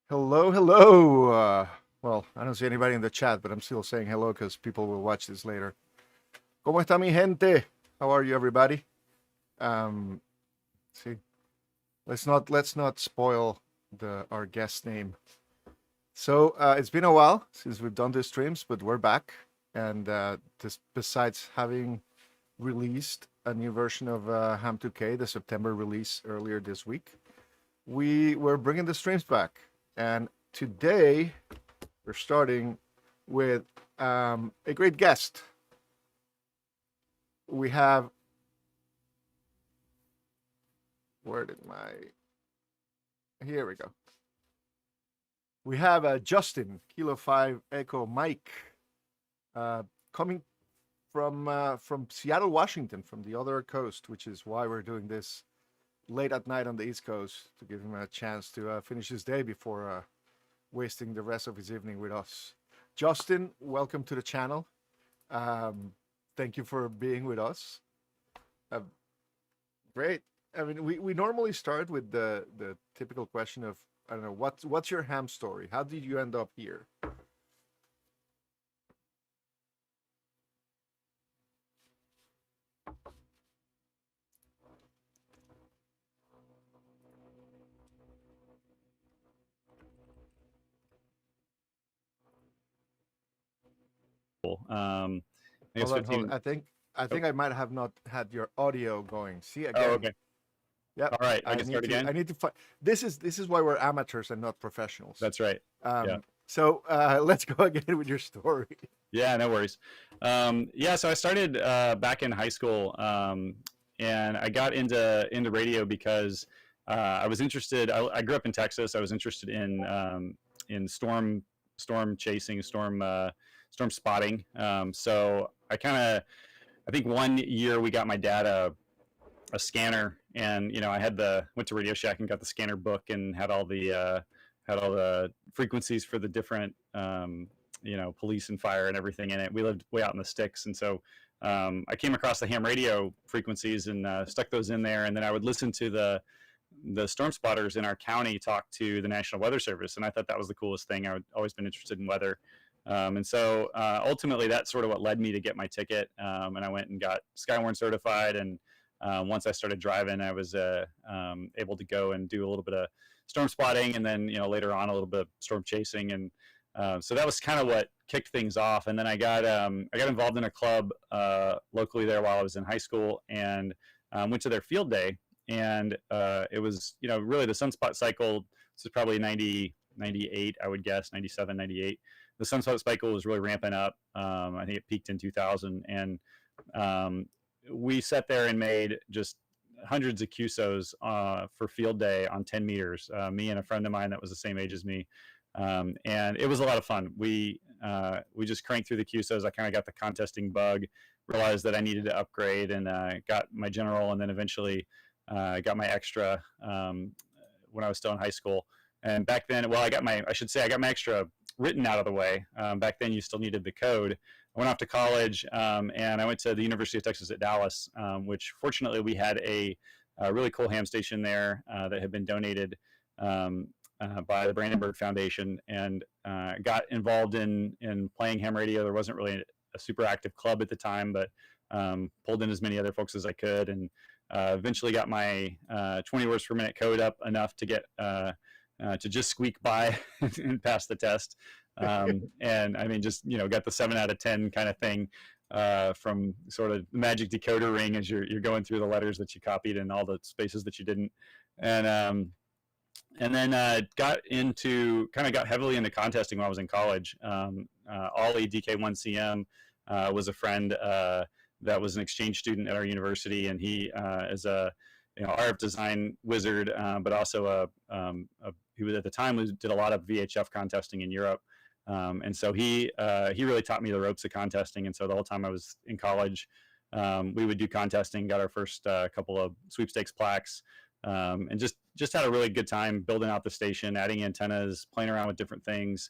Hello, hello. Well, I don't see anybody in the chat, but I'm still saying hello because people will watch this later. ¿Cómo está mi gente? How are you, everybody? Um, see, let's not spoil our guest name. So it's been a while since we've done these streams, but we're back, and besides having released a new version of Ham2K, the September release earlier this week, we were bringing the streams back, and today we're starting with a great guest. We have, where did my, here we go. We have Justin, Kilo 5 Echo Mike, coming from Seattle, Washington, from the other coast, which is why we're doing this late at night on the East Coast, to give him a chance to finish his day before wasting the rest of his evening with us. Justin, welcome to the channel. Thank you for being with us. Great. I mean, we normally start with the typical question of, I don't know, what's your ham story? How did you end up here? I guess Hold on, 15. I think I might have not had your audio going. See Oh, again. okay. Yeah. All right. I can start again. I need to find. This is why we're amateurs and not professionals. That's right. Yeah. So let's go again with your story. Yeah, no worries. Yeah, so I started back in high school, and I got into radio because I was interested. I grew up in Texas. I was interested in storm chasing, storm spotting. So I think one year we got my dad a scanner, and I went to Radio Shack and got the scanner book and had all the frequencies for the different police and fire and everything in it. We lived way out in the sticks, and so I came across the ham radio frequencies and stuck those in there, and then I would listen to the storm spotters in our county talk to the National Weather Service, and I thought that was the coolest thing. I'd always been interested in weather. And so ultimately, that's sort of what led me to get my ticket. And I went and got Skywarn certified. And once I started driving, I was able to go and do a little bit of storm spotting, and then later on a little bit of storm chasing. And so that was kind of what kicked things off. And then I got involved in a club locally there while I was in high school, and went to their field day. And it was really the sunspot cycle. This is probably 90, 98, I would guess, 97, 98. The sunspot cycle was really ramping up. I think it peaked in 2000, and we sat there and made just hundreds of QSOs for field day on 10 meters. Me and a friend of mine that was the same age as me, and it was a lot of fun. We just cranked through the QSOs. I kind of got the contesting bug, realized that I needed to upgrade, and got my general, and then eventually got my extra when I was still in high school. And back then, well, I got my extra written out of the way. Back then, you still needed the code. I went off to college, and I went to the University of Texas at Dallas, which fortunately we had a really cool ham station there that had been donated by the Brandenburg Foundation, and got involved in playing ham radio. There wasn't really a super active club at the time, but pulled in as many other folks as I could, and eventually got my 20 words per minute code up enough to get to just squeak by and pass the test. And I mean, just got the 7 out of 10 kind of thing from sort of magic decoder ring as you're going through the letters that you copied and all the spaces that you didn't. And then got heavily into contesting when I was in college. Ollie DK1CM was a friend that was an exchange student at our university, and he is a RF design wizard, but also he was at the time did a lot of VHF contesting in Europe, and so he really taught me the ropes of contesting. And so the whole time I was in college, we would do contesting, got our first couple of sweepstakes plaques, and just had a really good time building out the station, adding antennas, playing around with different things.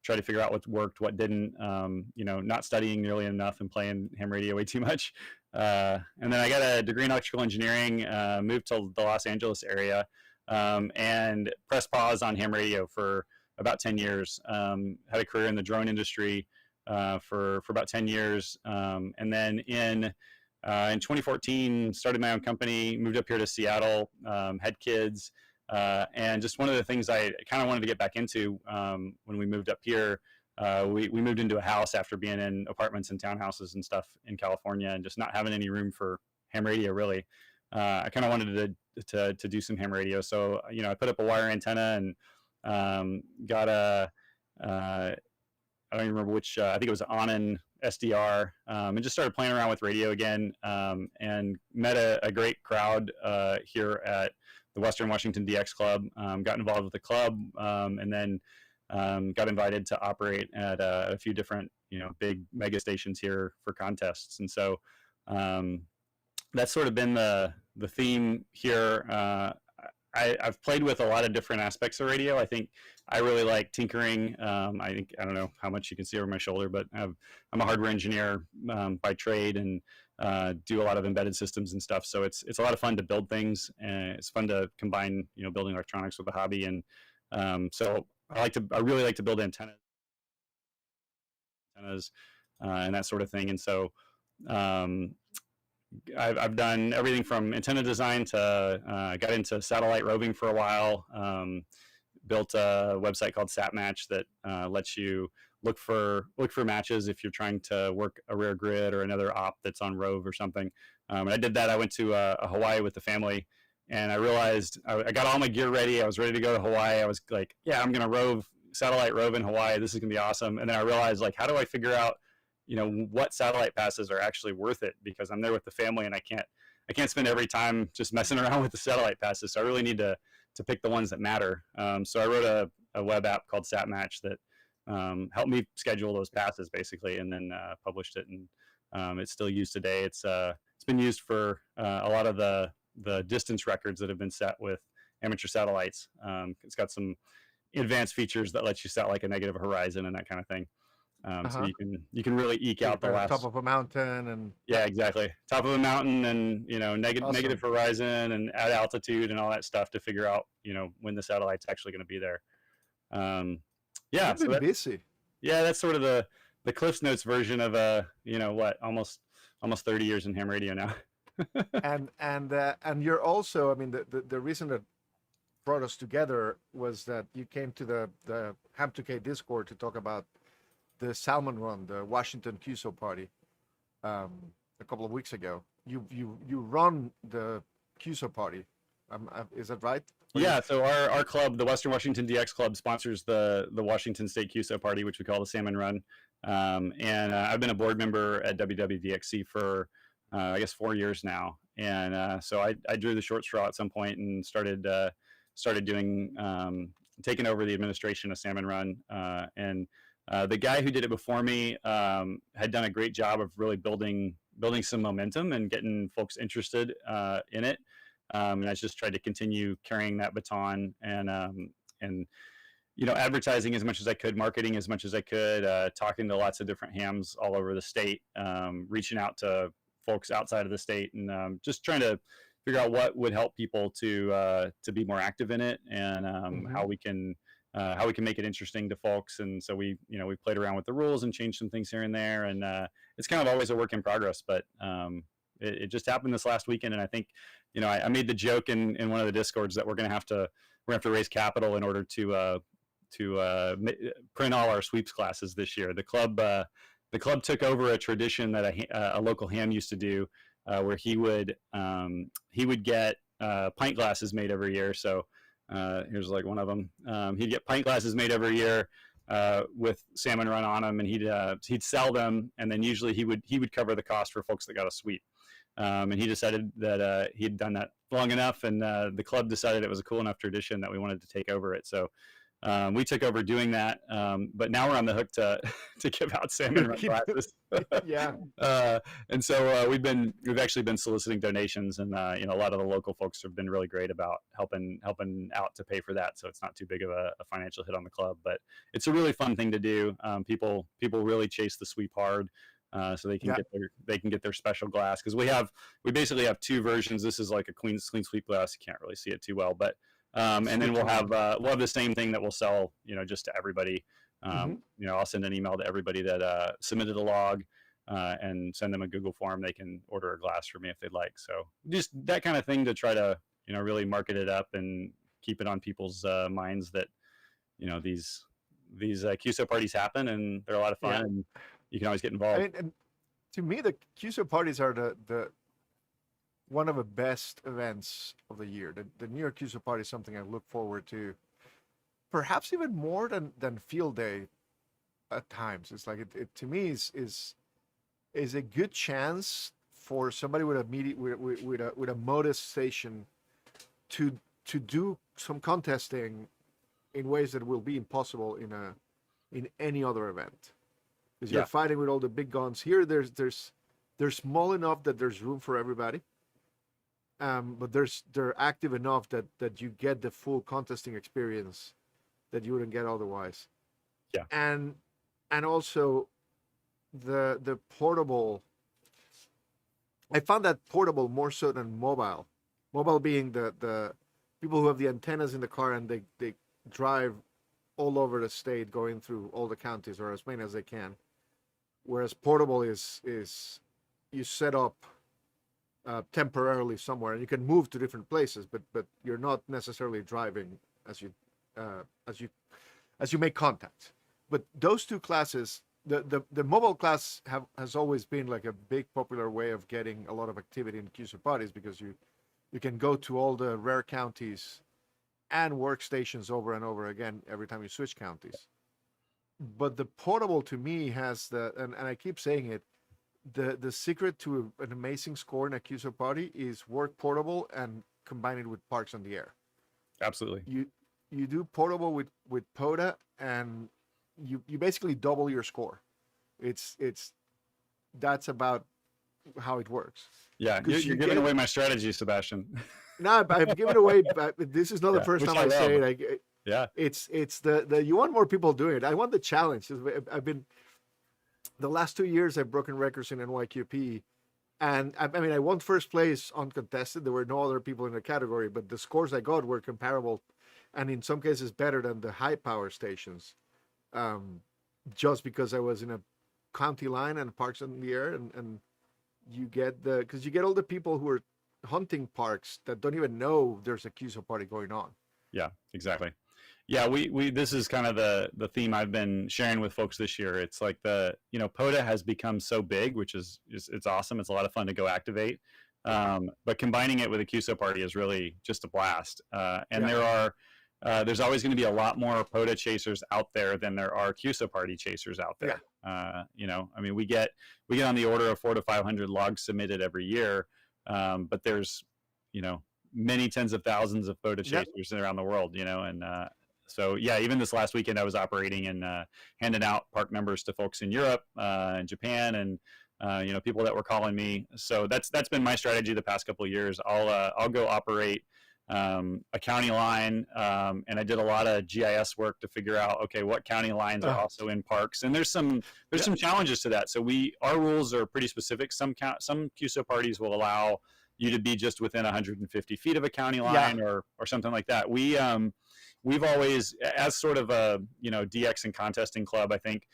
Try to figure out what worked, what didn't, not studying nearly enough and playing ham radio way too much. And then I got a degree in electrical engineering, moved to the Los Angeles area, and pressed pause on ham radio for about 10 years. Had a career in the drone industry for about 10 years. And then in 2014, started my own company, moved up here to Seattle, had kids. And just one of the things I kind of wanted to get back into when we moved up here, we moved into a house after being in apartments and townhouses and stuff in California and just not having any room for ham radio, really. I kind of wanted to do some ham radio. So, I put up a wire antenna and got I don't even remember which, I think it was Onan SDR, and just started playing around with radio again, and met a great crowd here at the Western Washington DX Club. Got involved with the club, and then got invited to operate at a few different, big mega stations here for contests. And so that's sort of been the theme here. I've played with a lot of different aspects of radio. I think I really like tinkering. I don't know how much you can see over my shoulder, but I'm a hardware engineer by trade and do a lot of embedded systems and stuff. So it's a lot of fun to build things, and it's fun to combine building electronics with a hobby. And so I really like to build antennas and that sort of thing. And so I've done everything from antenna design to got into satellite roving for a while. Built a website called SatMatch that lets you look for matches if you're trying to work a rare grid or another op that's on rove or something. And I did that. I went to Hawaii with the family, and I realized I got all my gear ready. I was ready to go to Hawaii. I was like, yeah, I'm gonna satellite rove in Hawaii. This is gonna be awesome. And then I realized, like, how do I figure out what satellite passes are actually worth it, because I'm there with the family and I can't spend every time just messing around with the satellite passes. So I really need to pick the ones that matter. So I wrote a web app called SatMatch that helped me schedule those passes basically, and then published it, and it's still used today. It's been used for a lot of the distance records that have been set with amateur satellites. It's got some advanced features that let you set like a negative horizon and that kind of thing. So you can really eke out the last top of a mountain, and yeah, exactly, top of a mountain, and negative horizon and at altitude and all that stuff to figure out when the satellite's actually going to be there. Yeah, so busy. Yeah, that's sort of the Cliff's Notes version of almost 30 years in ham radio now. and you're also, I mean, the reason that brought us together was that you came to the Ham2K Discord to talk about the Salmon Run, the Washington QSO Party, a couple of weeks ago. You run the QSO Party, is that right? Yeah, so our club, the Western Washington DX Club, sponsors the Washington State QSO Party, which we call the Salmon Run. And I've been a board member at WWDXC for, I guess, 4 years now. And so I drew the short straw at some point and started doing, taking over the administration of Salmon Run. And the guy who did it before me had done a great job of really building some momentum and getting folks interested in it. And I just tried to continue carrying that baton and advertising as much as I could, marketing as much as I could, talking to lots of different hams all over the state, reaching out to folks outside of the state, and just trying to figure out what would help people to be more active in it, and how we can make it interesting to folks. And so we played around with the rules and changed some things here and there, and it's kind of always a work in progress, but it just happened this last weekend. And I think I made the joke in one of the discords that we're gonna have to raise capital in order to print all our sweeps classes this year. The club took over a tradition that a local ham used to do, where he would get pint glasses made every year. So here's like one of them. He'd get pint glasses made every year with Salmon Run on them, and he'd sell them, and then usually he would cover the cost for folks that got a sweep. And he decided that he'd done that long enough, and the club decided it was a cool enough tradition that we wanted to take over it. So we took over doing that, but now we're on the hook to give out Salmon Run classes. Yeah. And so we've actually been soliciting donations, and a lot of the local folks have been really great about helping out to pay for that. So it's not too big of a financial hit on the club, but it's a really fun thing to do. People really chase the sweep hard. So they can get their special glass, because we basically have two versions. This is like a clean sweep glass. You can't really see it too well, but And then we'll have the same thing that we'll sell, just to everybody. Hmm. I'll send an email to everybody that submitted a log, and send them a Google form. They can order a glass for me if they'd like. So just that kind of thing to try to, really market it up and keep it on people's minds that, these QSO parties happen and they're a lot of fun, Yeah. and you can always get I involved. mean, and to me, the QSO parties are the one of the best events of the year. The New York QSO party is something I look forward to, perhaps even more than field day at times. It's like it to me is a good chance for somebody with a with a motivation to do some contesting in ways that will be impossible in any other event, because you're Yeah. fighting with all the big guns. Here they're small enough that there's room for everybody, but they're active enough that you get the full contesting experience that you wouldn't get otherwise. Yeah. And also the portable, I found that portable more so than mobile. Mobile being the people who have the antennas in the car and they drive all over the state, going through all the counties or as many as they can. Whereas portable is you set up temporarily somewhere and you can move to different places, but you're not necessarily driving as you uh, as you as you make contact. But those two classes, the mobile class has always been like a big popular way of getting a lot of activity in QSO parties, because you can go to all the rare counties and workstations over and over again every time you switch counties. But the portable to me has and I keep saying it, the secret to an amazing score in a QSO party is work portable and combine it with parks on the air. Absolutely. You do portable with POTA and you basically double your score. It's that's about how it works. Yeah. You're giving away my strategy, Sebastian. No, I've given away, but this is not the Yeah, first which time I I say love. it. Yeah. It's the you want more people doing it. I want the challenge. I've been the last 2 years I've broken records in NYQP, and I mean I won first place uncontested. There were no other people in the category, but the scores I got were comparable, and in some cases better than the high power stations. Um, just because I was in a county line and parks in the air, and you get because you get all the people who are hunting parks that don't even know there's a QSO party going on. Yeah, exactly. Yeah, we this is kind of the theme I've been sharing with folks this year. It's like POTA has become so big, which is it's awesome. It's a lot of fun to go activate. But combining it with a QSO party is really just a blast. And Yeah. there's always going to be a lot more POTA chasers out there than there are QSO party chasers out Yeah. there. I mean, we get on the order of 400 to 500 logs submitted every year, but there's many tens of thousands of POTA Yep. chasers around the world. And so yeah, even this last weekend I was operating and handing out park numbers to folks in Europe and Japan, and people that were calling me. So that's been my strategy the past couple of years. I'll go operate a county line, and I did a lot of GIS work to figure out, okay, what county lines are also in parks, and there's some challenges to that. So our rules are pretty specific. Some QSO parties will allow you to be just within 150 feet of a county line, or something like that. We've always, as sort of a DX and contesting club, I think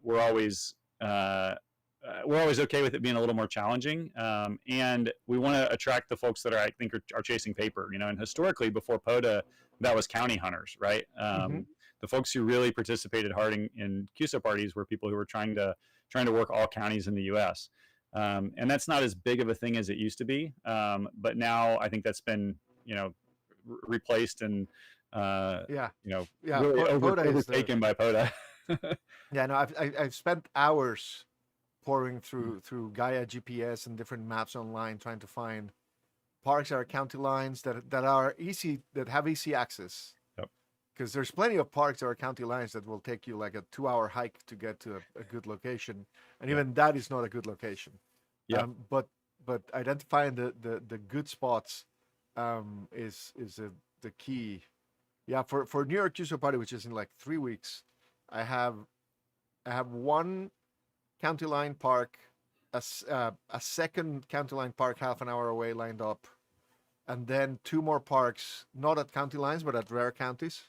we're always okay with it being a little more challenging, and we want to attract the folks that I think are chasing paper. And historically, before POTA, that was county hunters, right? The folks who really participated hard in QSO parties were people who were trying to work all counties in the U.S. And that's not as big of a thing as it used to be. But now I think that's been replaced and really overtaken by POTA. Yeah, no, I've spent hours pouring through Gaia GPS and different maps online, trying to find parks that are county lines that are easy, that have easy access. Yep. Because there's plenty of parks that are county lines that will take you like a 2-hour hike to get to a good location, and even that is not a good location. Yeah. But identifying the good spots is the key. Yeah, for New York QSO Party, which is in like 3 weeks, I have one county line park, a second county line park half an hour away lined up, and then 2 more parks, not at county lines, but at rare counties.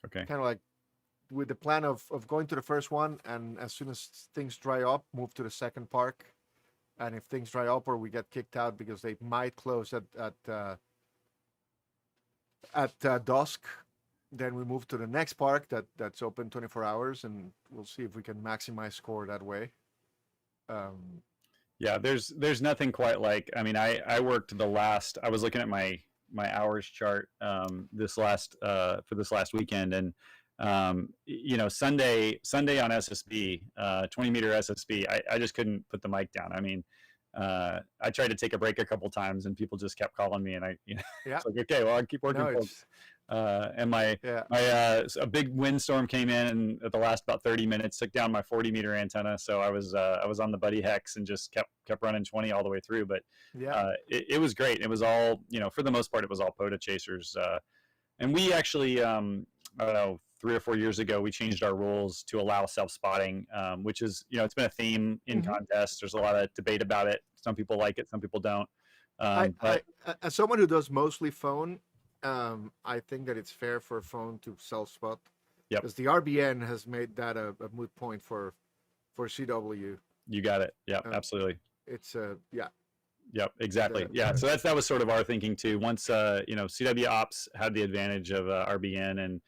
Okay. Kind of like with the plan of going to the first one, and as soon as things dry up, move to the second park. And if things dry up or we get kicked out because they might close at dusk, then we move to the next park that's open 24 hours, and we'll see if we can maximize score that way. Yeah, there's nothing quite like. I mean, I worked the last. I was looking at my hours chart for this last weekend, and Sunday on SSB, 20-meter SSB, I just couldn't put the mic down. I mean, I tried to take a break a couple times, and people just kept calling me, and Yeah. it's like, okay, well, I'll keep working. No, And a big windstorm came in, and at the last about 30 minutes took down my 40-meter antenna. So I was on the Buddy Hex and just kept running 20 all the way through. But it was great. It was all, for the most part, it was all POTA chasers. And we actually, I don't know, 3 or 4 years ago, we changed our rules to allow self-spotting, which is, it's been a theme in contests. There's a lot of debate about it. Some people like it, some people don't. But as someone who does mostly phone, I think that it's fair for a phone to self-spot. Yep. Because the RBN has made that a moot point for CW. You got it. Yeah, absolutely. It's yeah. Yep, exactly. Yeah, so that was sort of our thinking too. Once CW Ops had the advantage of RBN, and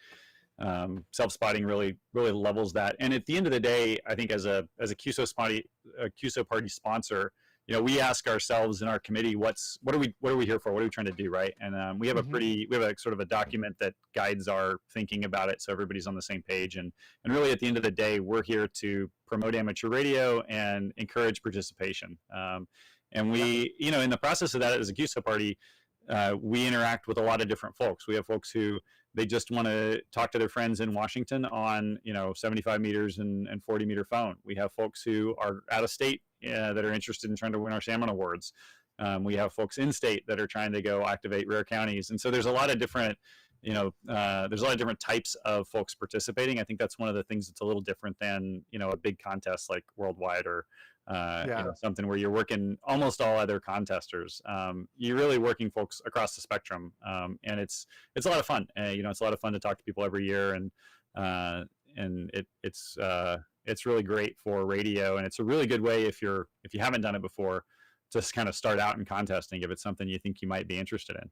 self-spotting really levels that. And at the end of the day, I think as a QSO Party sponsor, we ask ourselves in our committee, what are we here for? What are we trying to do, right? And we have a sort of a document that guides our thinking about it, so everybody's on the same page. And really, at the end of the day, we're here to promote amateur radio and encourage participation. And we, in the process of that, as a QSO Party, we interact with a lot of different folks. We have folks who they just want to talk to their friends in Washington on 75 meters and 40-meter phone. We have folks who are out of state that are interested in trying to win our Salmon Awards. We have folks in state that are trying to go activate rare counties, and so there's a lot of different there's a lot of different types of folks participating. I think that's one of the things that's a little different than a big contest like Worldwide or something where you're working almost all other contesters. You're really working folks across the spectrum, and it's a lot of fun. It's a lot of fun to talk to people every year, and it's really great for radio, and it's a really good way if you haven't done it before, to just kind of start out in contesting if it's something you think you might be interested in.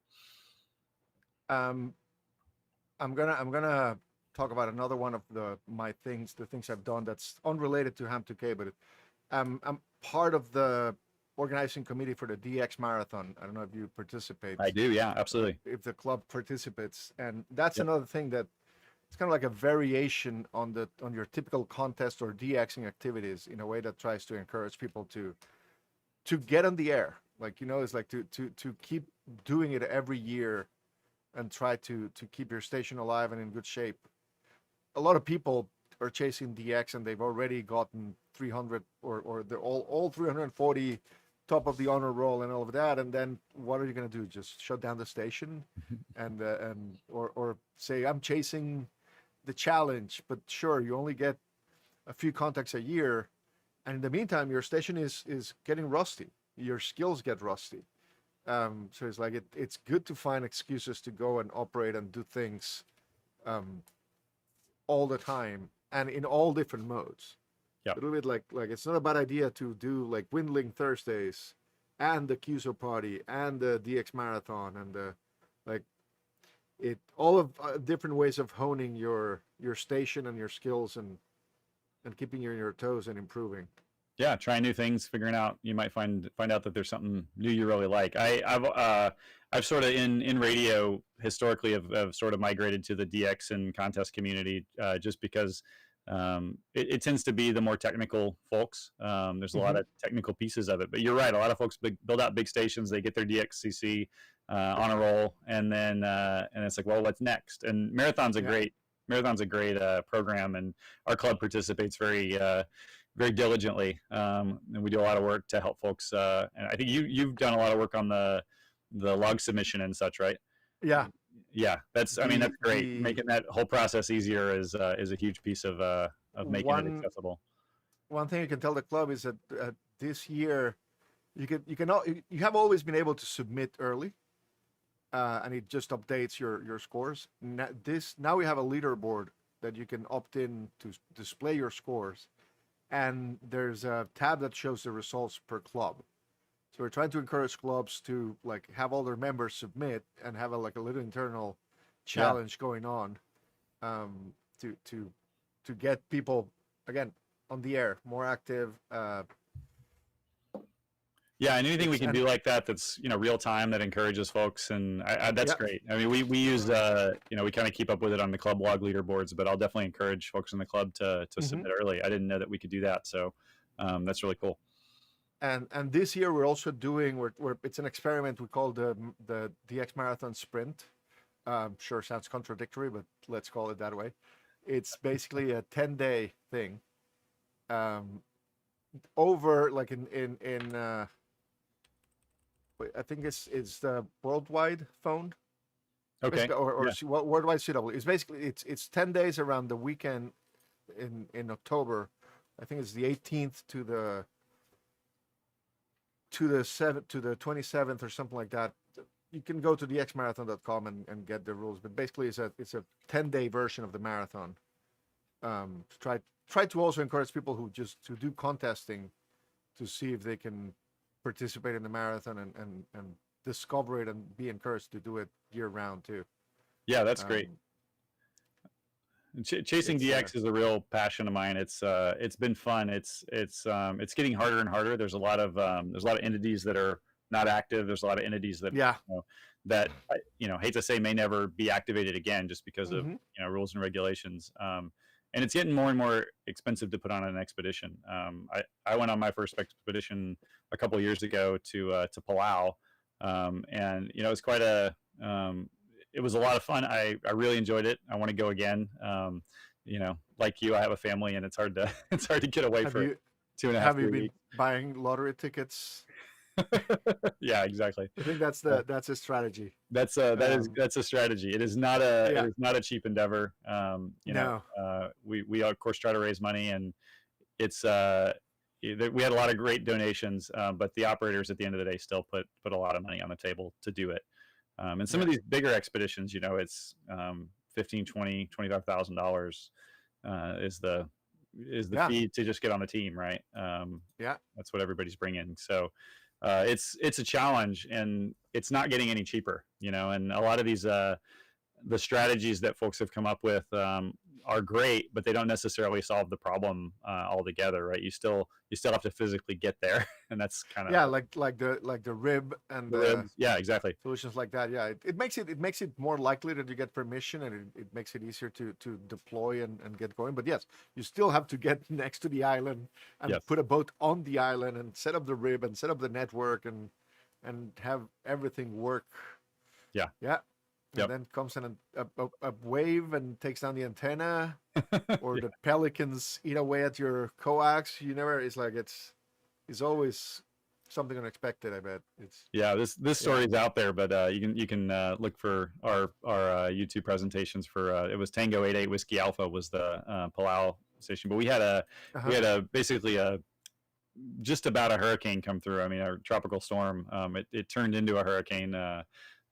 I'm gonna talk about another one of the things I've done that's unrelated to Ham2K, but I'm part of the organizing committee for the DX Marathon. I don't know if you participate. I do, yeah, absolutely. If the club participates, and that's another thing that it's kind of like a variation on your typical contest or DXing activities in a way that tries to encourage people to get on the air. Like it's like to keep doing it every year and try to keep your station alive and in good shape. A lot of people are chasing DX and they've already gotten 300 or they're all 340 top of the honor roll and all of that, and then what are you going to do? Just shut down the station or say I'm chasing the challenge? But sure, you only get a few contacts a year, and in the meantime your station is getting rusty, your skills get rusty. So it's like it's good to find excuses to go and operate and do things all the time and in all different modes. Yep. A little bit like it's not a bad idea to do like Windling Thursdays and the QSO Party and the DX Marathon and all of different ways of honing your station and your skills and keeping you on your toes and improving. Yeah, trying new things, figuring out, you might find out that there's something new you really like. I've sort of in radio historically have sort of migrated to the DX and contest community just because it tends to be the more technical folks. There's a lot of technical pieces of it, but you're right. A lot of folks build out big stations, they get their DXCC on a roll, and then and it's like, well, what's next? And Marathon's a great program, and our club participates very diligently, and we do a lot of work to help folks. And I think you've done a lot of work on the log submission and such, right? Yeah. That's great. Making that whole process easier is a huge piece of making it accessible. One thing you can tell the club is that this year you have always been able to submit early, and it just updates your scores. Now we have a leaderboard that you can opt in to display your scores, and there's a tab that shows the results per club. So we're trying to encourage clubs to like have all their members submit and have like a little internal challenge going on, to get people again on the air, more active. Yeah, and anything we can do like that that's real time that encourages folks, and that's great. I mean, we use we kind of keep up with it on the club log leaderboards, but I'll definitely encourage folks in the club to submit early. I didn't know that we could do that, so that's really cool. And this year we're also doing it's an experiment we call the DX Marathon Sprint. Sure, sounds contradictory, but let's call it that way. It's basically a 10-day thing. Over like in I think it's the worldwide phone. Okay. Or worldwide CW. It's basically it's 10 days around the weekend in October. I think it's the 18th to the 27th or something like that. You can go to dxmarathon.com and get the rules, but basically it's a 10-day version of the marathon. To try to also encourage people who just to do contesting to see if they can participate in the marathon and discover it and be encouraged to do it year round too. Yeah, that's great. Chasing DX is a real passion of mine. It's been fun. It's getting harder and harder. There's a lot of entities that are not active. There's a lot of entities that that hate to say may never be activated again just because of rules and regulations. And it's getting more and more expensive to put on an expedition. I went on my first expedition a couple of years ago to Palau, and it was quite it was a lot of fun. I really enjoyed it. I want to go again. Like you, I have a family, and it's hard to get away for 2.5 weeks. Have you been buying lottery tickets? Yeah, exactly. I think that's a strategy. That's a strategy. It is not a cheap endeavor. We of course try to raise money, and it's we had a lot of great donations, but the operators at the end of the day still put a lot of money on the table to do it. And some of these bigger expeditions, it's $15,000, $20,000, $25,000 is the fee to just get on the team, right? That's what everybody's bringing. So it's a challenge, and it's not getting any cheaper, and a lot of these the strategies that folks have come up with are great, but they don't necessarily solve the problem altogether, right? You still have to physically get there, and that's kind of like the rib and the ribs. Yeah, exactly. Solutions like that. Yeah, it makes it more likely that you get permission, and it makes it easier to deploy and get going. But yes, you still have to get next to the island and put a boat on the island and set up the rib and set up the network and have everything work. Yeah. And then comes in a wave and takes down the antenna, or the pelicans eat away at your coax. It's always something unexpected. I bet this story is out there, but you can look for our YouTube presentations for it was Tango 88 Whiskey Alpha was the Palau station, but we had basically just about a hurricane come through. I mean, a tropical storm. It turned into a hurricane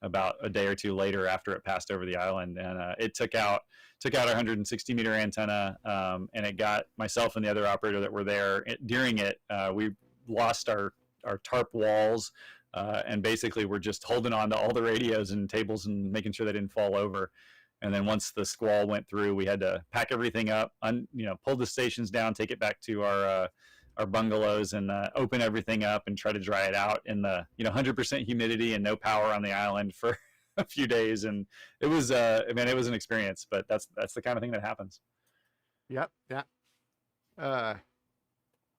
about a day or two later after it passed over the island, and it took out our 160 meter antenna, and it got myself and the other operator that were there during it. We lost our tarp walls, and basically we're just holding on to all the radios and tables and making sure they didn't fall over. And then once the squall went through, we had to pack everything up, pull the stations down, take it back to our bungalows, and open everything up and try to dry it out in the 100% humidity and no power on the island for a few days. And it was it was an experience, but that's the kind of thing that happens.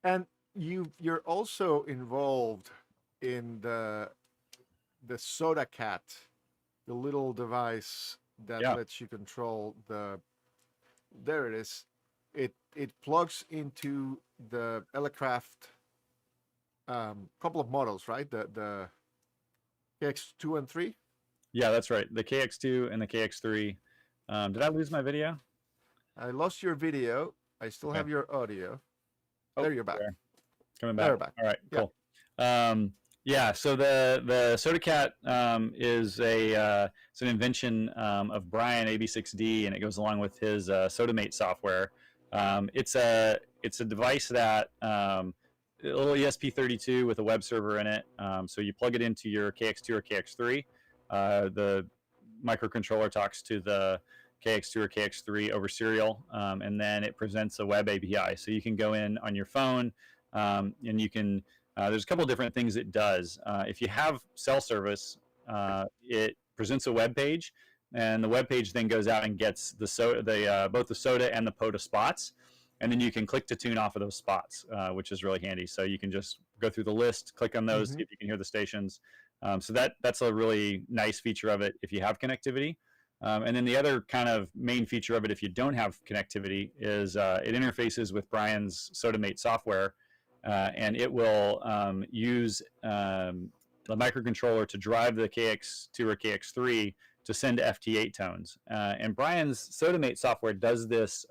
And you're also involved in the Soda Cat, the little device that lets you control there it is. It plugs into the Elecraft couple of models, right? The KX2 and 3? Yeah, that's right. The KX2 and the KX3. Did I lose my video? I lost your video. I still have your audio. There, you're back. Coming back. There, back. All right, cool. Yeah, so the SodaCat it's an invention of Brian AB6D, and it goes along with his SodaMate software. It's a device that a little ESP32 with a web server in it. So you plug it into your KX2 or KX3. The microcontroller talks to the KX2 or KX3 over serial, and then it presents a web API. So you can go in on your phone, and you can there's a couple of different things it does. If you have cell service, it presents a web page, and the web page then goes out and gets both the soda and the POTA spots, and then you can click to tune off of those spots, which is really handy. So you can just go through the list, click on those, see if you can hear the stations. So that's a really nice feature of it if you have connectivity. And then the other kind of main feature of it, if you don't have connectivity, is it interfaces with Brian's SodaMate software. And it will use the microcontroller to drive the KX2 or KX3 to send FT8 tones. And Brian's SodaMate software does this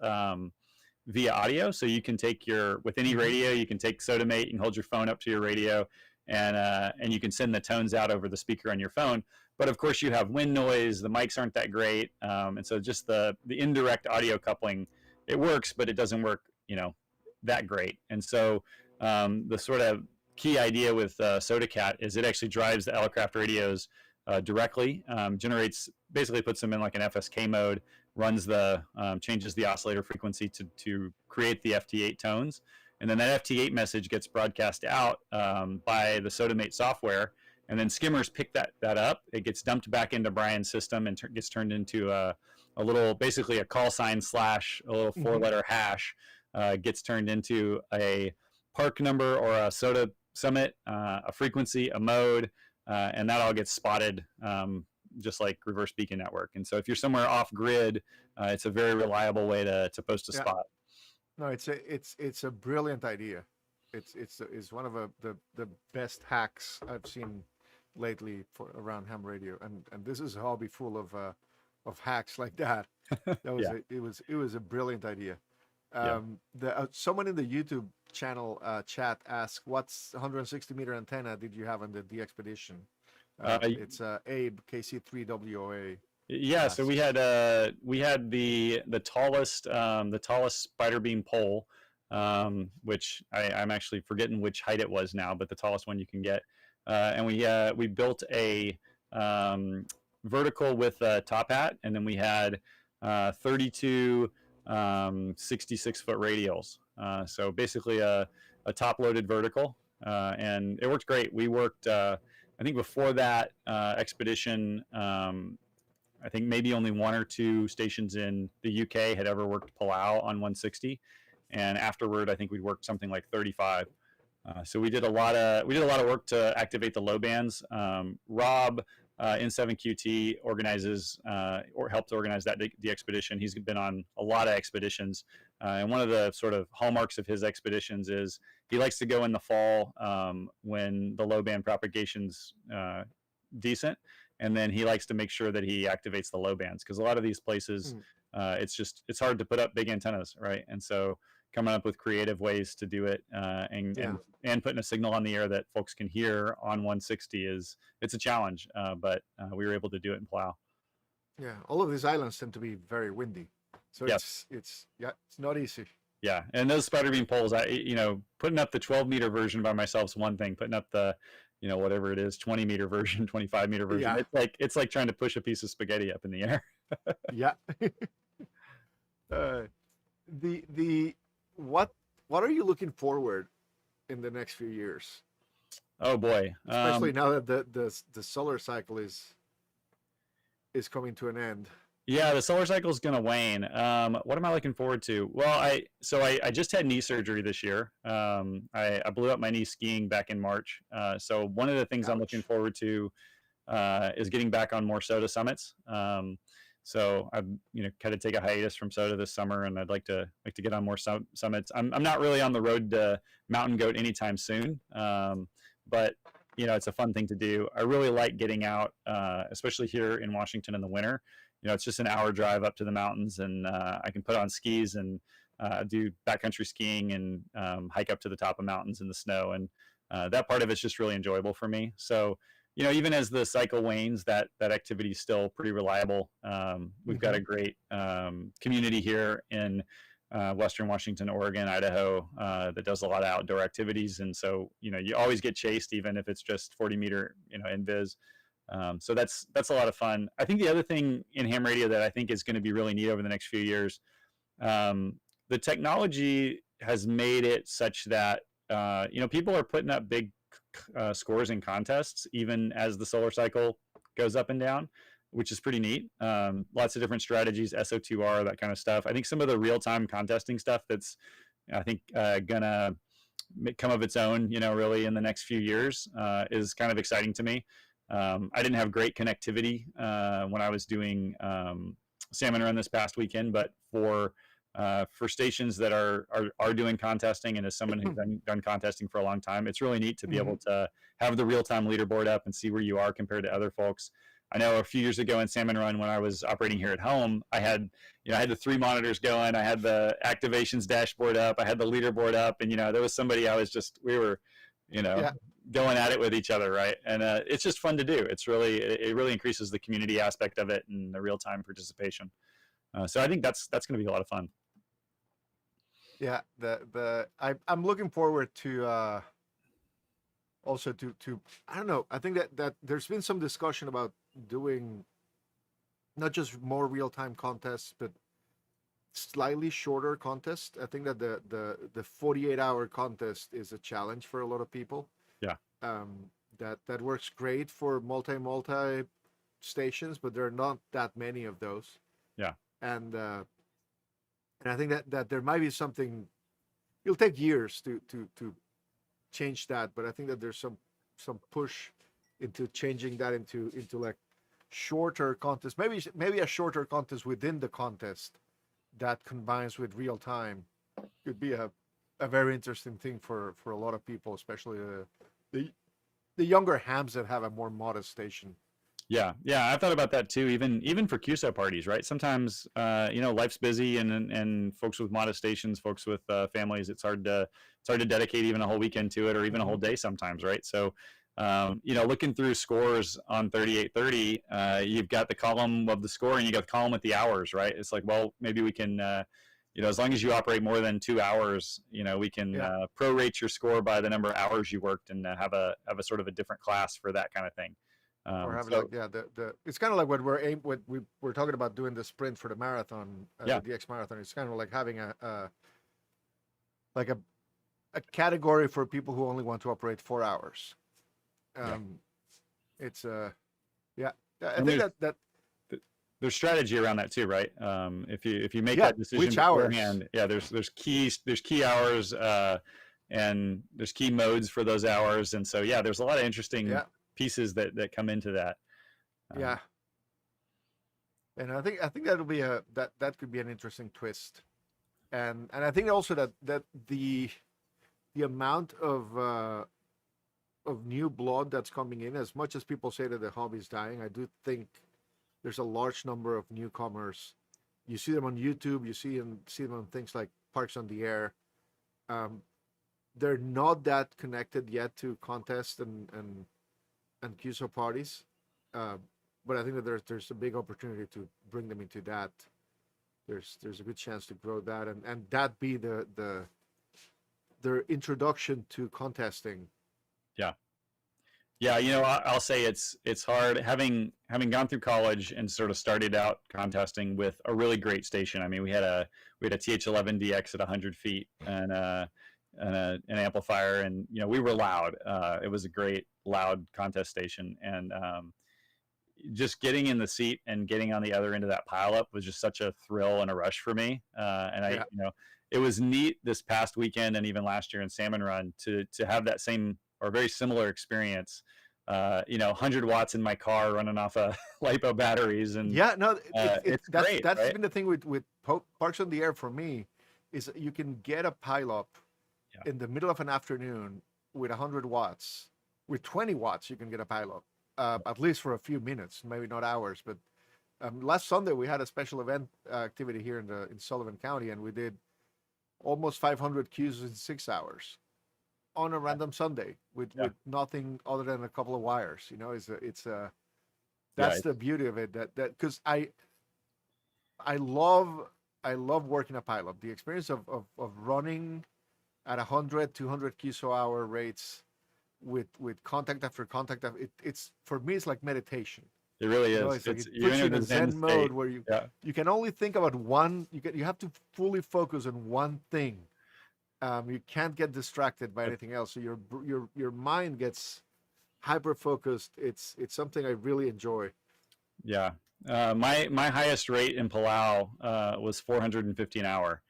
via audio. So you can with any radio, you can take SodaMate, you can hold your phone up to your radio, and you can send the tones out over the speaker on your phone. But of course, you have wind noise, the mics aren't that great. And so just the indirect audio coupling, it works, but it doesn't work, that great. And so the sort of key idea with SodaCat is it actually drives the Elecraft radios directly, basically puts them in like an FSK mode, changes the oscillator frequency to create the FT8 tones. And then that FT8 message gets broadcast out by the SodaMate software. And then skimmers pick that up. It gets dumped back into Brian's system and gets turned into a little, basically a call sign / a little 4-letter hash, gets turned into a park number or a soda summit, a frequency, a mode, and that all gets spotted just like reverse beacon network. And so if you're somewhere off grid, it's a very reliable way to post a spot. No, it's a brilliant idea. It's one of the best hacks I've seen lately for around ham radio, and this is a hobby full of hacks like that. It was a brilliant idea. Someone in the YouTube channel chat asked, "What's 160-meter antenna did you have on the Expedition?" It's Abe KC3WOA. Yeah, so we had the tallest spider beam pole, which I'm actually forgetting which height it was now, but the tallest one you can get. And we built a vertical with a top hat, and then we had 32 66-foot radials. So basically a top-loaded vertical, and it worked great. We worked, I think before that expedition, I think maybe only 1 or 2 stations in the UK had ever worked Palau on 160, and afterward, I think we'd worked something like 35. So we did a lot of work to activate the low bands. Rob N7QT organizes or helped organize the expedition. He's been on a lot of expeditions, and one of the sort of hallmarks of his expeditions is he likes to go in the fall when the low band propagation's decent, and then he likes to make sure that he activates the low bands, because a lot of these places it's hard to put up big antennas, right? And so coming up with creative ways to do it and putting a signal on the air that folks can hear on 160 it's a challenge, but we were able to do it in Palau. Yeah, all of these islands tend to be very windy, so it's not easy. Yeah, and those spider beam poles, putting up the 12-meter version by myself is one thing. Putting up the whatever it is, 20-meter version, 25-meter version, it's like trying to push a piece of spaghetti up in the air. Yeah. What are you looking forward in the next few years? Oh boy, especially now that the solar cycle is coming to an end. Yeah, the solar cycle is going to wane. What am I looking forward to? Well, I just had knee surgery this year. I blew up my knee skiing back in March. So one of the things I'm looking forward to is getting back on more SOTA summits. So I've kind of take a hiatus from SOTA this summer, and I'd like to get on more summits. I'm not really on the road to Mountain Goat anytime soon, but it's a fun thing to do. I really like getting out, especially here in Washington in the winter. It's just an hour drive up to the mountains, and I can put on skis and do backcountry skiing and hike up to the top of mountains in the snow. And That part of it's just really enjoyable for me. So, even as the cycle wanes, that activity is still pretty reliable. We've got a great community here in Western Washington, Oregon, Idaho, that does a lot of outdoor activities, and so you always get chased, even if it's just 40-meter, invis. So that's a lot of fun. I think the other thing in ham radio that I think is going to be really neat over the next few years, the technology has made it such that people are putting up big scores in contests even as the solar cycle goes up and down, which is pretty neat. Lots of different strategies, SO2R, that kind of stuff. I think some of the real-time contesting stuff that's, I think, gonna come of its own, really in the next few years, is kind of exciting to me. I didn't have great connectivity when I was doing Salmon Run this past weekend, but for stations that are doing contesting, and as someone who's done contesting for a long time, it's really neat to be able to have the real-time leaderboard up and see where you are compared to other folks. I know a few years ago in Salmon Run, when I was operating here at home, I had the 3 monitors going. I had the activations dashboard up. I had the leaderboard up, and there was somebody we were, going at it with each other, right? And it's just fun to do. It really increases the community aspect of it and the real-time participation. So I think that's going to be a lot of fun. Yeah, I'm looking forward to also to I don't know. I think that there's been some discussion about doing not just more real-time contests, but slightly shorter contests. I think that the 48-hour contest is a challenge for a lot of people. Yeah. That works great for multi stations, but there are not that many of those. Yeah. And I think that there might be something. It'll take years to change that, but I think that there's some push into changing that into like shorter contests. Maybe a shorter contest within the contest that combines with real time could be a very interesting thing for a lot of people, especially the younger hams that have a more modest station. Yeah, I thought about that too. Even for QSO parties, right? Sometimes life's busy, and folks with modest stations, folks with families, it's hard to dedicate even a whole weekend to it, or even a whole day sometimes, right? So, looking through scores on 3830, you've got the column of the score and you got the column with the hours, right? It's like, well, maybe we can, as long as you operate more than 2 hours, we can prorate your score by the number of hours you worked, and have a sort of a different class for that kind of thing. Or have it's kind of like what we're talking about doing the sprint for the marathon, the DX marathon. It's kind of like having a category for people who only want to operate 4 hours. It's I think that there's strategy around that too, right? If you make that decision beforehand, there's key hours, and there's key modes for those hours, and so there's a lot of interesting pieces that come into that. And I think that'll be that could be an interesting twist, and I think also that the amount of new blood that's coming in, as much as people say that the hobby is dying, I do think there's a large number of newcomers. You see them on YouTube, you see them on things like Parks on the Air. They're not that connected yet to contests and QSO parties, but I think that there's a big opportunity to bring them into that. There's a good chance to grow that, and that be their introduction to contesting. I'll say it's hard having gone through college and sort of started out contesting with a really great station. I mean, we had a TH11DX at 100 feet and an amplifier, and we were loud. It was a great loud contest station, and just getting in the seat and getting on the other end of that pileup was just such a thrill and a rush for me. It was neat this past weekend and even last year in Salmon Run to have that same or very similar experience. 100 watts in my car running off of LiPo batteries, and it's great. That's right? been the thing with Parks on the Air for me, is you can get a pileup in the middle of an afternoon with 100 watts. With 20 watts, you can get a pileup, at least for a few minutes, maybe not hours. But last Sunday we had a special event activity here in Sullivan County, and we did almost 500 Qs in 6 hours. on a random Sunday with Yeah. nothing other than a couple of wires. It's a Yeah. that's the beauty of it. That because I love working a pileup. The experience of running at 100, 200 QSO hour rates with contact after contact. It's for me, it's like meditation. It really is. It's like it You're puts you in in a the Zen Zen mode state. where you Yeah. you can only think about one. You have to fully focus on one thing. You can't get distracted by anything else. So your mind gets hyper focused. It's something I really enjoy. Yeah. My highest rate in Palau was 450 an hour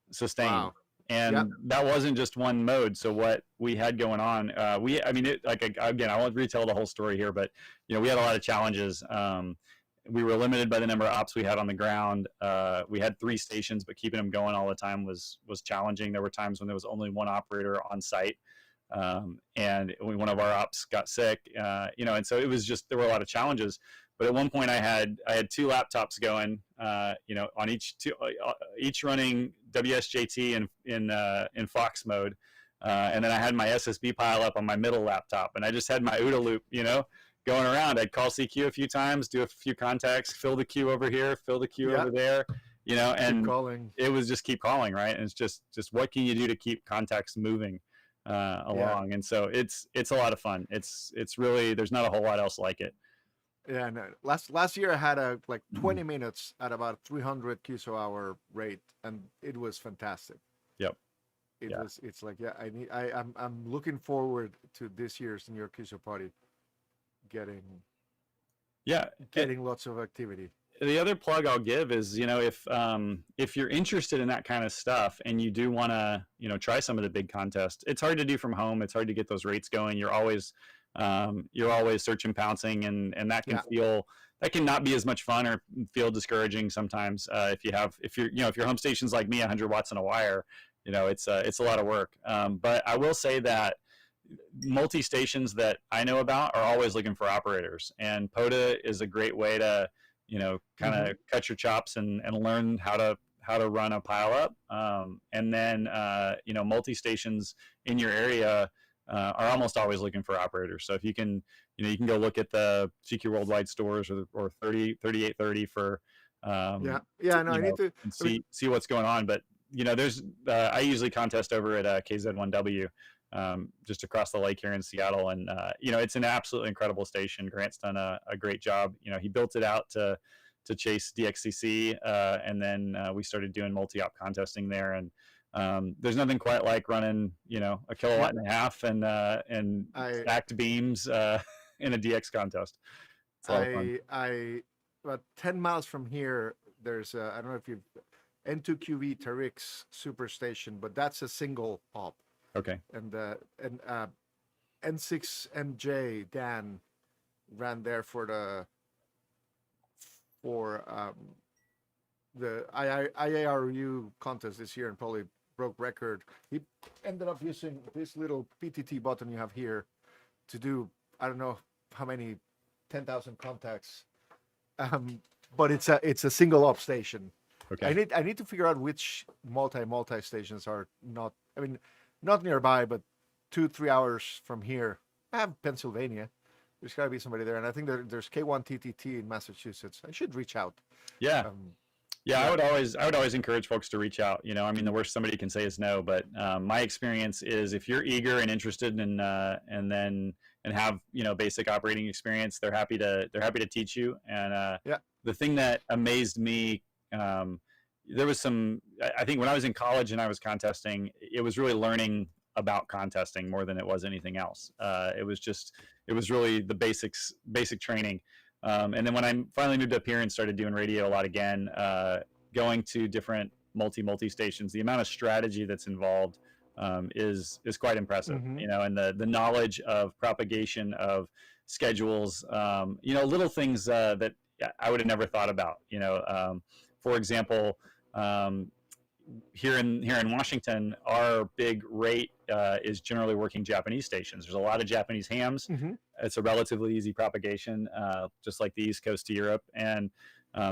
sustained. Wow. Yeah. And that wasn't just one mode. So what we had going on, I mean, again, I won't retell the whole story here, but we had a lot of challenges. We were limited by the number of ops we had on the ground. We had 3 stations, but keeping them going all the time was challenging. There were times when there was only one operator on site, and one of our ops got sick. And so it was just, there were a lot of challenges. But at one point, I had 2 laptops going, on each running WSJT in Fox mode, and then I had my SSB pile up on my middle laptop, and I just had my OODA loop, going around. I'd call CQ a few times, do a few contacts, fill the queue over here, fill the queue over there, and keep calling. It was just keep calling, right? And it's just what can you do to keep contacts moving along? And so it's a lot of fun. It's really, there's not a whole lot else like it. Yeah, no. Last year I had a 20 minutes at about 300 QSO hour rate, and it was fantastic. Yep. It's like, I'm looking forward to this year's New York QSO party getting lots of activity. The other plug I'll give is, if you're interested in that kind of stuff and you do want to, try some of the big contests, it's hard to do from home. It's hard to get those rates going. You're always search and pouncing, and that can that can not be as much fun or feel discouraging sometimes. If your home station's like me, 100 watts on a wire, it's a lot of work. But I will say that multi-stations that I know about are always looking for operators, and POTA is a great way to, kind of cut your chops and learn how to run a pile up. And then, multi-stations in your area are almost always looking for operators. So if you can, you can go look at the CQ Worldwide stores or 3830 for, I need to see what's going on. But, there's, I usually contest over at KZ1W, just across the lake here in Seattle. And, it's an absolutely incredible station. Grant's done a great job. He built it out to chase DXCC. And then we started doing multi-op contesting there. And there's nothing quite like running, a kilowatt and a half and stacked beams in a DX contest. It's a lot of fun. About 10 miles from here, there's I don't know if you've N2QV Tarik's superstation, but that's a single op. Okay. And N6MJ Dan ran there for the IARU contest this year and probably broke record. He ended up using this little PTT button you have here to do, I don't know how many, 10,000 contacts. But it's a single op station. Okay. I need to figure out which multi stations are not nearby, but 2-3 hours from here. I have Pennsylvania. There's got to be somebody there, and I think there's K1TTT in Massachusetts. I should reach out. Yeah. I would always encourage folks to reach out. The worst somebody can say is no, but my experience is if you're eager and interested and have basic operating experience, they're happy to teach you. And the thing that amazed me, there was I think when I was in college and I was contesting, it was really learning about contesting more than it was anything else. It was really the basic training. And then when I finally moved up here and started doing radio a lot again, going to different multi stations, the amount of strategy that's involved is quite impressive. And the knowledge of propagation of schedules, little things that I would have never thought about. For example, here in Washington, our big rate is generally working Japanese stations. There's a lot of Japanese hams. It's a relatively easy propagation, just like the East Coast to Europe. And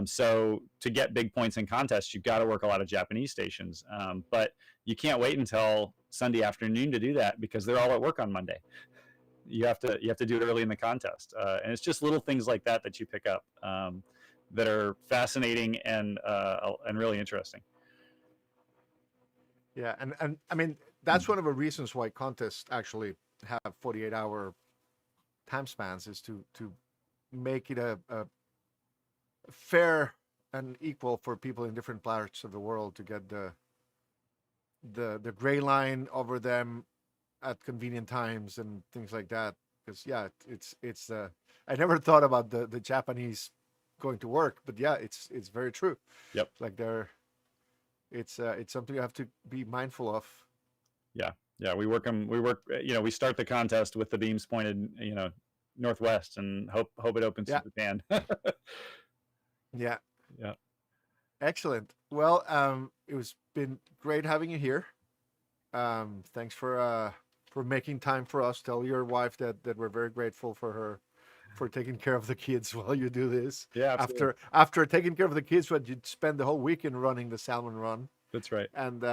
so to get big points in contests, you've got to work a lot of Japanese stations. But you can't wait until Sunday afternoon to do that because they're all at work on Monday. You have to do it early in the contest, and it's just little things like that that you pick up that are fascinating and really interesting. Yeah, and I mean that's one of the reasons why contests actually have 48-hour time spans, is to make it a fair and equal for people in different parts of the world to get the gray line over them at convenient times and things like that. Because yeah, it's I never thought about the Japanese going to work, but yeah, it's very true. Yep. Like it's something you have to be mindful of. Yeah, we work them. We work. We start the contest with the beams pointed, northwest, and hope it opens to Japan. Yeah. Yeah. Excellent. Well, it was been great having you here. Thanks for making time for us. Tell your wife that we're very grateful for her for taking care of the kids while you do this. Yeah, absolutely. After taking care of the kids, when you'd spend the whole weekend running the Salmon Run. That's right. And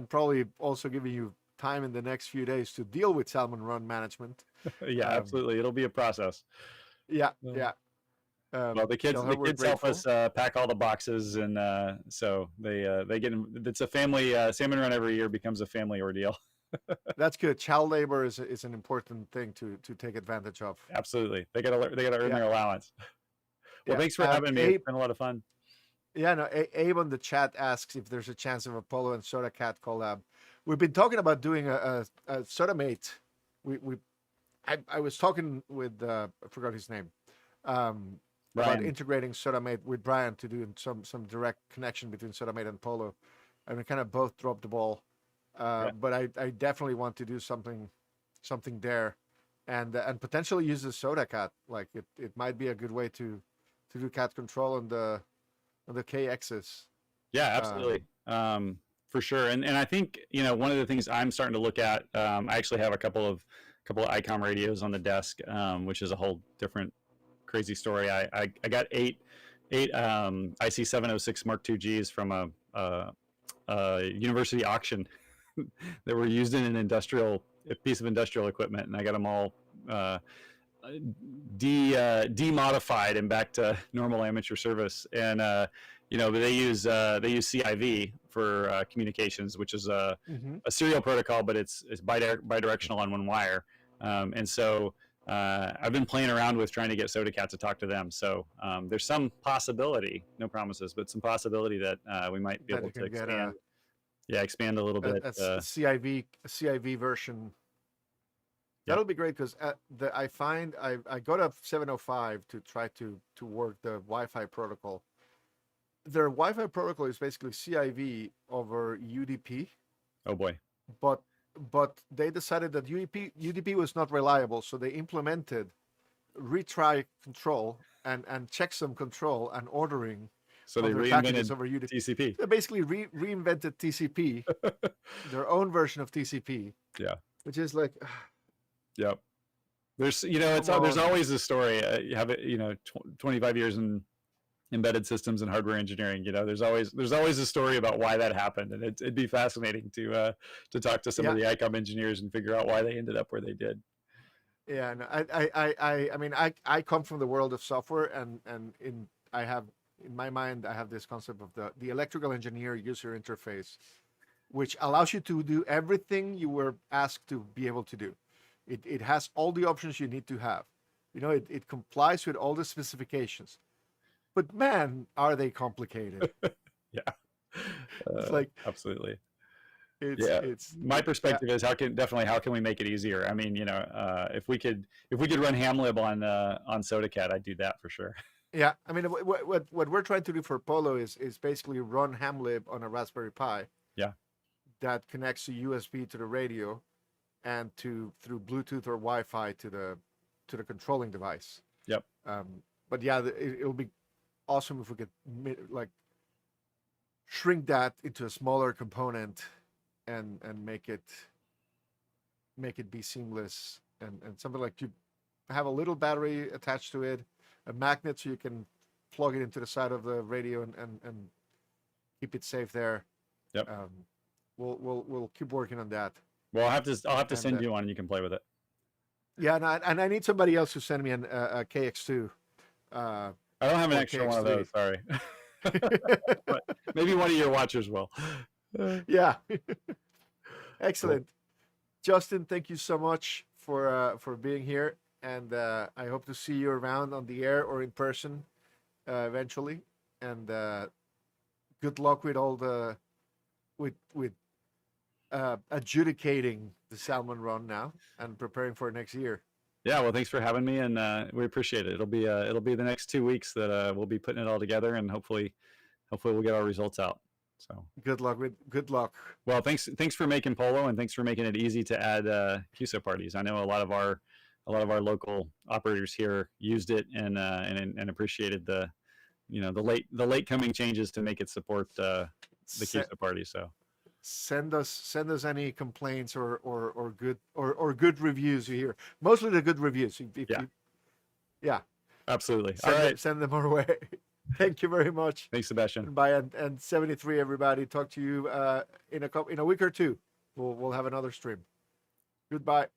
probably also giving you time in the next few days to deal with Salmon Run management. Yeah, absolutely. It'll be a process. Yeah. Well, the kids help us pack all the boxes, and so they get. It's a family Salmon Run every year becomes a family ordeal. That's good. Child labor is an important thing to take advantage of. Absolutely, they gotta earn their allowance. Well, thanks for having me. It's been a lot of fun. Yeah, no. Abe on the chat asks if there's a chance of Apollo and Soda Cat collab. We've been talking about doing a Soda Mate. I was talking with I forgot his name. About integrating Soda Mate with Brian to do some direct connection between Soda Mate and Polo, and we kind of both dropped the ball. But I definitely want to do something there, and potentially use the Soda Cat. Like it might be a good way to do cat control on the KXs. Yeah, absolutely. For sure. And I think, one of the things I'm starting to look at, I actually have a couple of ICOM radios on the desk, which is a whole different crazy story. I got eight IC 706 Mark II Gs from a university auction that were used in a piece of industrial equipment, and I got them all demodified and back to normal amateur service. And they use CIV for communications, which is a serial protocol, but it's bidirectional on one wire. And so I've been playing around with trying to get SodaCat to talk to them. So there's some possibility, no promises, but some possibility that we might be able to expand. Expand a little bit. That's a CIV version. That'll be great, because I find I got a 705 to try to work the Wi-Fi protocol. Their Wi-Fi protocol is basically CIV over UDP. Oh boy! But they decided that UDP was not reliable, so they implemented retry control and checksum control and ordering. So they reinvented over UDP. TCP. They basically reinvented TCP, their own version of TCP. Yeah. Which is like. Yep. There's there's always a story. You have it 25 years in embedded systems and hardware engineering. There's always a story about why that happened, and it'd be fascinating to talk to some of the ICOM engineers and figure out why they ended up where they did. Yeah, no, I mean I come from the world of software, and in my mind I have this concept of the electrical engineer user interface, which allows you to do everything you were asked to be able to do. It has all the options you need to have. It complies with all the specifications. But man, are they complicated? Yeah. It's like absolutely. It's my perspective is how can we make it easier? I mean, if we could run Hamlib on SodaCat, I'd do that for sure. Yeah, I mean, what we're trying to do for Polo is basically run Hamlib on a Raspberry Pi. Yeah. That connects to USB to the radio, and through Bluetooth or Wi-Fi to the controlling device. Yep. But yeah, it'll be awesome if we could shrink that into a smaller component and make it be seamless, and something like you have a little battery attached to it, a magnet so you can plug it into the side of the radio and keep it safe there. Yep. We'll keep working on that. Well, I'll have to And send you one and you can play with it. yeah, and I need somebody else to send me a KX2 I don't have an or extra one of KX3. those. Sorry. But maybe one of your watchers will. Yeah, Cool. excellent. Justin, thank you so much for being here, and I hope to see you around on the air or in person eventually. And good luck with all the with adjudicating the Salmon Run now and preparing for next year. Yeah, well, thanks for having me, and we appreciate it. It'll be the next 2 weeks that we'll be putting it all together, and hopefully we'll get our results out. So Good luck. well, thanks for making polo, and thanks for making it easy to add QSO parties. I know a lot of our local operators here used it and appreciated the late coming changes to make it support the Se- QSO party. So send us any complaints or good reviews you hear. Mostly the good reviews. Yeah. Yeah. absolutely. All right. Send them our way. Thank you very much. Thanks, Sebastian. Bye, and 73 everybody. Talk to you in a week or two. We'll have another stream. Goodbye.